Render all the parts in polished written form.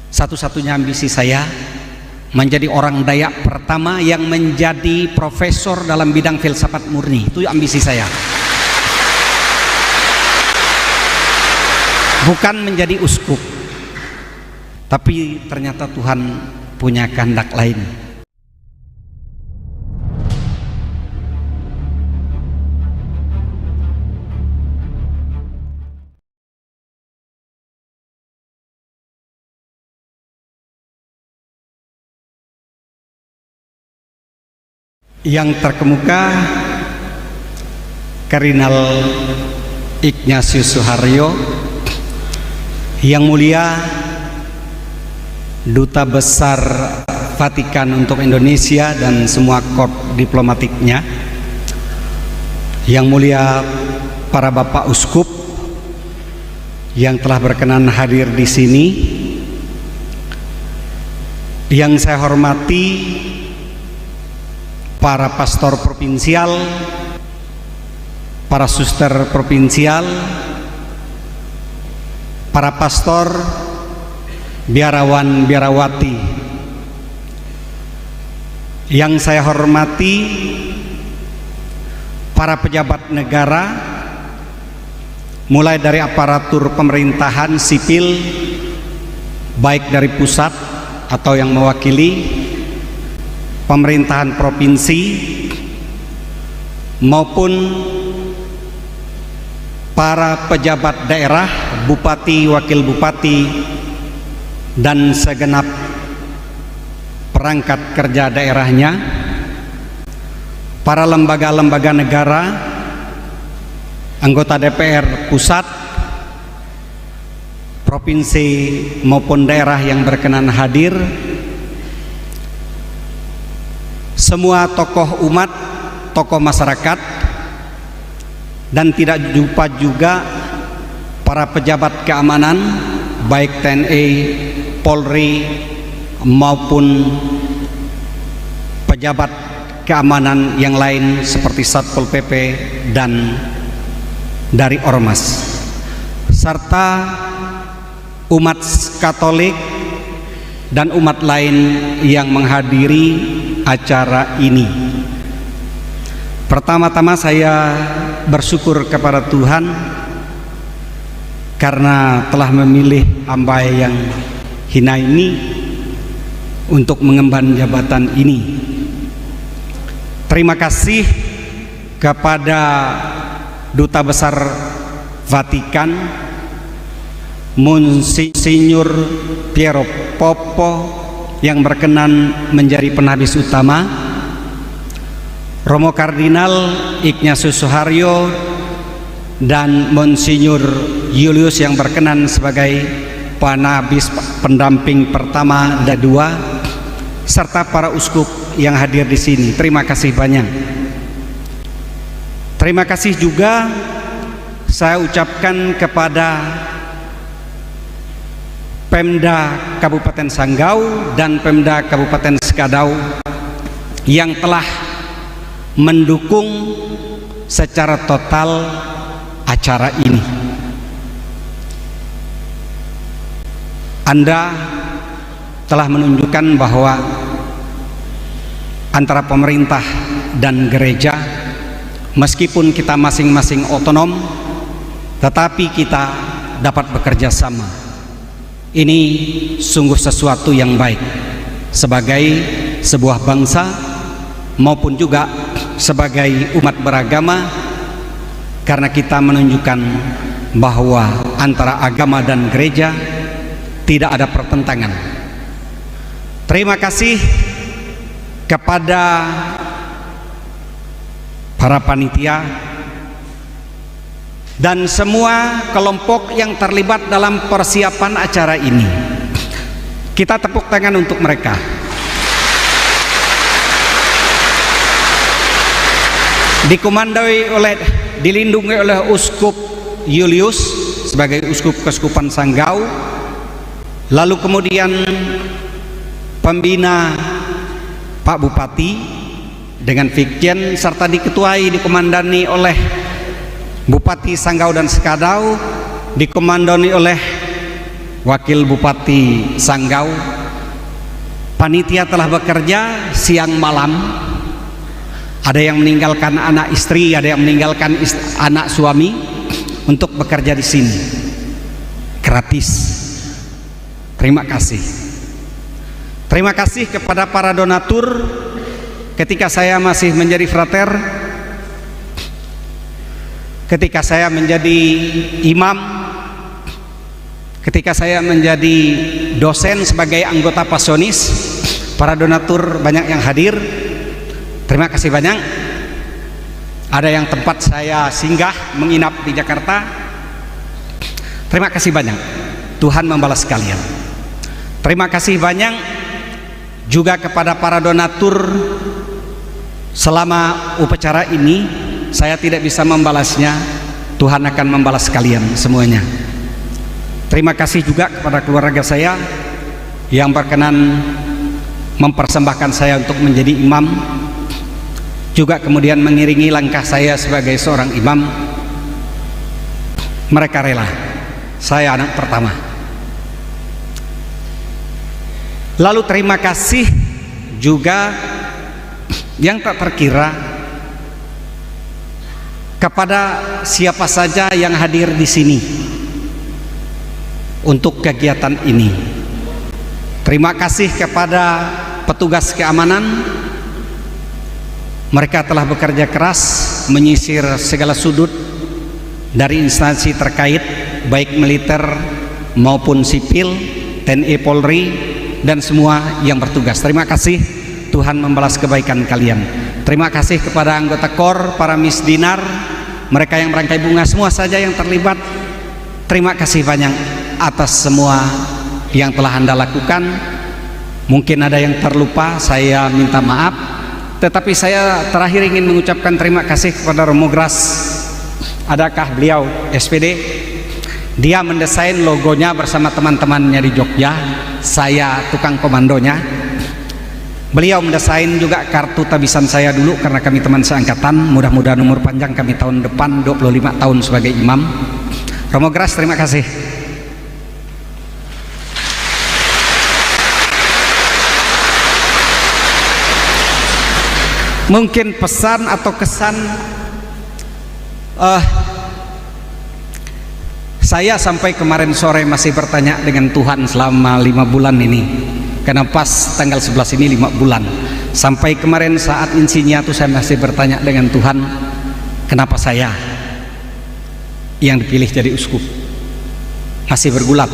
Satu-satunya ambisi saya menjadi orang Dayak pertama yang menjadi profesor dalam bidang filsafat murni. Itu ambisi saya. Bukan menjadi uskup. Tapi ternyata Tuhan punya kehendak lain. Yang terkemuka Kardinal Ignatius Suharyo, Yang Mulia Duta Besar Vatikan untuk Indonesia dan semua korps diplomatiknya, Yang Mulia para Bapak Uskup yang telah berkenan hadir di sini, yang saya hormati para pastor provinsial, para suster provinsial, para pastor, biarawan biarawati, yang saya hormati para pejabat negara, mulai dari aparatur pemerintahan sipil, baik dari pusat atau yang mewakili pemerintahan provinsi maupun para pejabat daerah, bupati, wakil bupati, dan segenap perangkat kerja daerahnya, para lembaga-lembaga negara, anggota DPR pusat, provinsi maupun daerah yang berkenan hadir, semua tokoh umat, tokoh masyarakat, dan tidak lupa juga para pejabat keamanan, baik TNI, Polri, maupun pejabat keamanan yang lain seperti Satpol PP dan dari Ormas, serta umat Katolik dan umat lain yang menghadiri acara ini. Pertama-tama saya bersyukur kepada Tuhan karena telah memilih hamba yang hina ini untuk mengemban jabatan ini. Terima kasih kepada Duta Besar Vatikan Monsinyur Piero Popo yang berkenan menjadi penhabis utama, Romo Kardinal Ignatius Suharyo dan Monsinyur Julius yang berkenan sebagai penhabis pendamping pertama dan dua, serta para uskup yang hadir di sini. Terima kasih banyak. Terima kasih juga saya ucapkan kepada Pemda Kabupaten Sanggau dan Pemda Kabupaten Sekadau yang telah mendukung secara total acara ini. Anda telah menunjukkan bahwa antara pemerintah dan gereja, meskipun kita masing-masing otonom, tetapi kita dapat bekerja sama. Ini sungguh sesuatu yang baik sebagai sebuah bangsa maupun juga sebagai umat beragama, karena kita menunjukkan bahwa antara agama dan gereja tidak ada pertentangan. Terima kasih kepada para panitia dan semua kelompok yang terlibat dalam persiapan acara ini. Kita tepuk tangan untuk mereka. Dilindungi oleh Uskup Julius sebagai Uskup Keuskupan Sanggau, lalu kemudian pembina Pak Bupati dengan Vikjen, serta dikomandani oleh Bupati Sanggau dan Sekadau, dikomandoni oleh Wakil Bupati Sanggau, panitia telah bekerja siang malam. Ada yang meninggalkan anak istri, ada yang meninggalkan anak suami untuk bekerja di sini gratis. Terima kasih. Terima kasih kepada para donatur. Ketika saya masih menjadi frater, ketika saya menjadi imam, ketika saya menjadi dosen sebagai anggota pasionis, para donatur banyak yang hadir. Terima kasih banyak. Ada yang tempat saya singgah menginap di Jakarta. Terima kasih banyak. Tuhan membalas kalian. Terima kasih banyak juga kepada para donatur. Selama upacara ini saya tidak bisa membalasnya. Tuhan akan membalas kalian semuanya. Terima kasih juga kepada keluarga saya yang berkenan mempersembahkan saya untuk menjadi imam, juga kemudian mengiringi langkah saya sebagai seorang imam. Mereka rela. Saya anak pertama. Lalu terima kasih juga yang tak terkira kepada siapa saja yang hadir di sini untuk kegiatan ini. Terima kasih kepada petugas keamanan. Mereka telah bekerja keras menyisir segala sudut dari instansi terkait, baik militer maupun sipil, TNI, Polri, dan semua yang bertugas. Terima kasih, Tuhan membalas kebaikan kalian. Terima kasih kepada anggota KOR, para misdinar, mereka yang merangkai bunga, semua saja yang terlibat. Terima kasih banyak atas semua yang telah Anda lakukan. Mungkin ada yang terlupa, saya minta maaf. Tetapi saya terakhir ingin mengucapkan terima kasih kepada Romo Gras. Adakah beliau SPD? Dia mendesain logonya bersama teman-temannya di Jogja. Saya tukang komandonya. Beliau mendesain juga kartu tabisan saya dulu karena kami teman seangkatan. Mudah-mudahan umur panjang kami tahun depan 25 tahun sebagai imam. Romo Gras, terima kasih. Mungkin pesan atau kesan, saya sampai kemarin sore masih bertanya dengan Tuhan selama 5 bulan ini, karena pas tanggal 11 ini 5 bulan. Sampai kemarin saat insinya tuh saya masih bertanya dengan Tuhan, kenapa saya yang dipilih jadi uskup? Masih bergulat.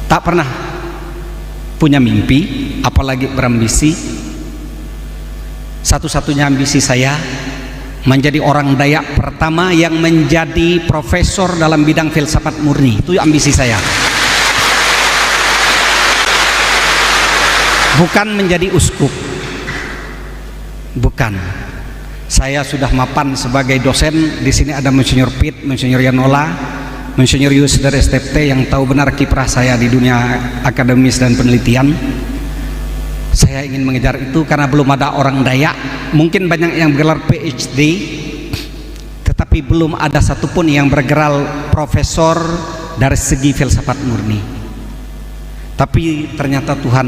Tak pernah punya mimpi, apalagi berambisi. Satu-satunya ambisi saya menjadi orang Dayak pertama yang menjadi profesor dalam bidang filsafat murni. Itu ambisi saya. Bukan menjadi uskup. Bukan. Saya sudah mapan sebagai dosen. Di sini ada Monsinyur Pit, Monsinyur Yanola, Monsinyur Yus dari STPT yang tahu benar kiprah saya di dunia akademis dan penelitian. Saya ingin mengejar itu karena belum ada orang Dayak. Mungkin banyak yang bergelar PhD, tetapi belum ada satupun yang bergelar profesor dari segi filsafat murni. Tapi ternyata Tuhan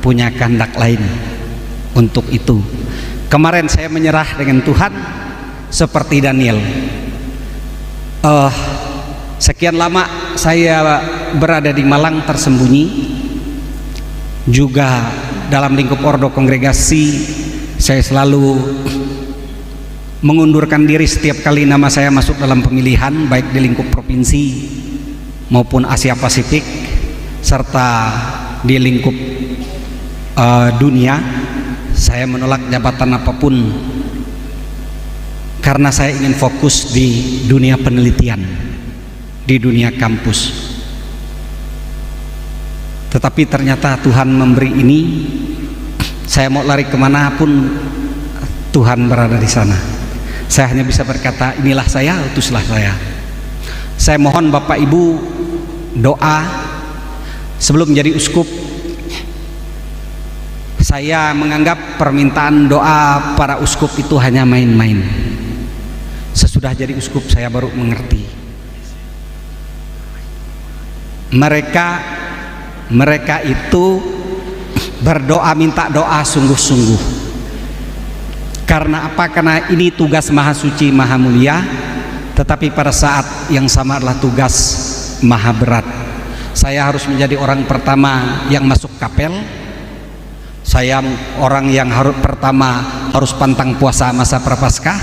punya kehendak lain untuk itu. Kemarin saya menyerah dengan Tuhan seperti Daniel. Sekian lama saya berada di Malang tersembunyi, juga dalam lingkup ordo kongregasi saya selalu mengundurkan diri setiap kali nama saya masuk dalam pemilihan, baik di lingkup provinsi maupun Asia Pasifik serta di lingkup dunia. Saya menolak jabatan apapun karena saya ingin fokus di dunia penelitian, di dunia kampus. Tetapi ternyata Tuhan memberi ini. Saya mau lari kemanapun Tuhan berada di sana. Saya hanya bisa berkata, inilah saya, utuslah saya. Saya mohon Bapak Ibu doa sebelum menjadi uskup. Saya menganggap permintaan doa para uskup itu hanya main-main. Sesudah jadi uskup saya baru mengerti mereka itu berdoa, minta doa sungguh-sungguh. Karena apa? Karena ini tugas Maha Suci, Maha Mulia, tetapi pada saat yang sama adalah tugas Maha Berat. Saya harus menjadi orang pertama yang masuk kapel. Saya orang yang pertama harus pantang puasa masa Prapaskah.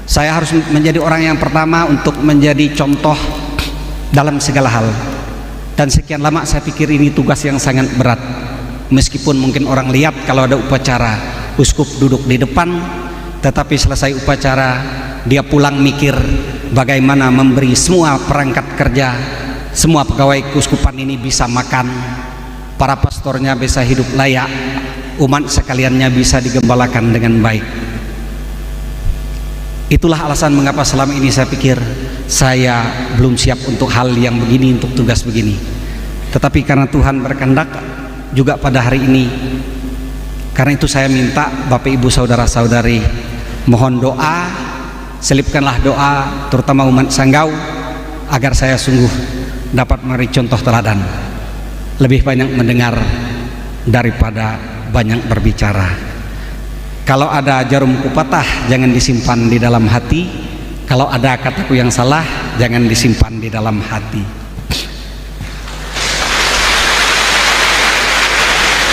Saya harus menjadi orang yang pertama untuk menjadi contoh dalam segala hal. Dan sekian lama saya pikir ini tugas yang sangat berat. Meskipun mungkin orang lihat kalau ada upacara, uskup duduk di depan, tetapi selesai upacara dia pulang mikir bagaimana memberi semua perangkat kerja, semua pegawai keuskupan ini bisa makan, para pastornya bisa hidup layak, umat sekaliannya bisa digembalakan dengan baik. Itulah alasan mengapa selama ini saya pikir saya belum siap untuk hal yang begini, untuk tugas begini. Tetapi karena Tuhan berkehendak juga pada hari ini, karena itu saya minta Bapak Ibu saudara-saudari mohon doa, selipkanlah doa terutama umat Sanggau agar saya sungguh dapat memberi contoh teladan, lebih banyak mendengar daripada banyak berbicara. Kalau ada jarumku patah jangan disimpan di dalam hati, kalau ada kataku yang salah jangan disimpan di dalam hati.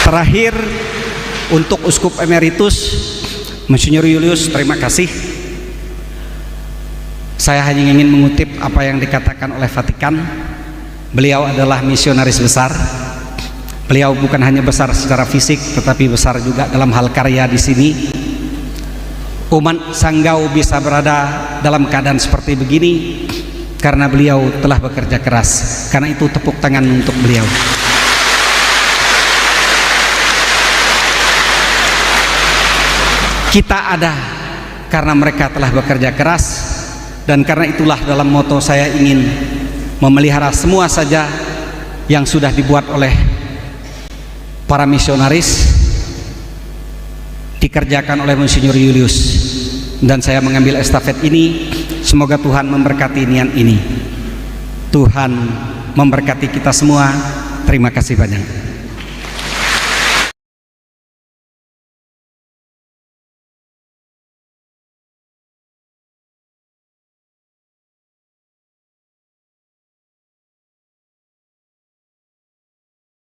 Terakhir, untuk Uskup Emeritus Monsinyur Julius, terima kasih. Saya hanya ingin mengutip apa yang dikatakan oleh Vatikan. Beliau adalah misionaris besar. Beliau bukan hanya besar secara fisik, tetapi besar juga dalam hal karya di sini. Umat Sanggau bisa berada dalam keadaan seperti begini karena beliau telah bekerja keras. Karena itu tepuk tangan untuk beliau. Kita ada karena mereka telah bekerja keras, dan karena itulah dalam moto saya ingin memelihara semua saja yang sudah dibuat oleh para misionaris, dikerjakan oleh Monsinyur Julius, dan saya mengambil estafet ini. Semoga Tuhan memberkati niat ini. Tuhan memberkati kita semua. Terima kasih banyak.